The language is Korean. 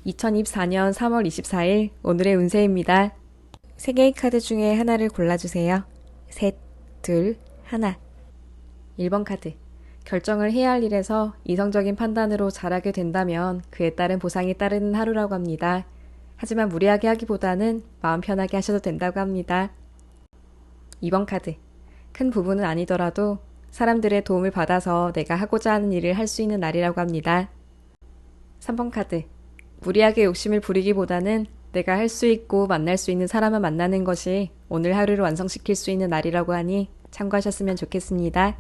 2024년 3월 24일 오늘의 운세입니다. 3개의 카드 중에 하나를 골라주세요. 셋, 둘, 하나. 1번 카드. 결정을 해야 할 일에서 이성적인 판단으로 잘하게 된다면 그에 따른 보상이 따르는 하루라고 합니다. 하지만 무리하게 하기보다는 마음 편하게 하셔도 된다고 합니다. 2번 카드. 큰 부분은 아니더라도 사람들의 도움을 받아서 내가 하고자 하는 일을 할 수 있는 날이라고 합니다. 3번 카드. 무리하게 욕심을 부리기보다는 내가 할 수 있고 만날 수 있는 사람을 만나는 것이 오늘 하루를 완성시킬 수 있는 날이라고 하니 참고하셨으면 좋겠습니다.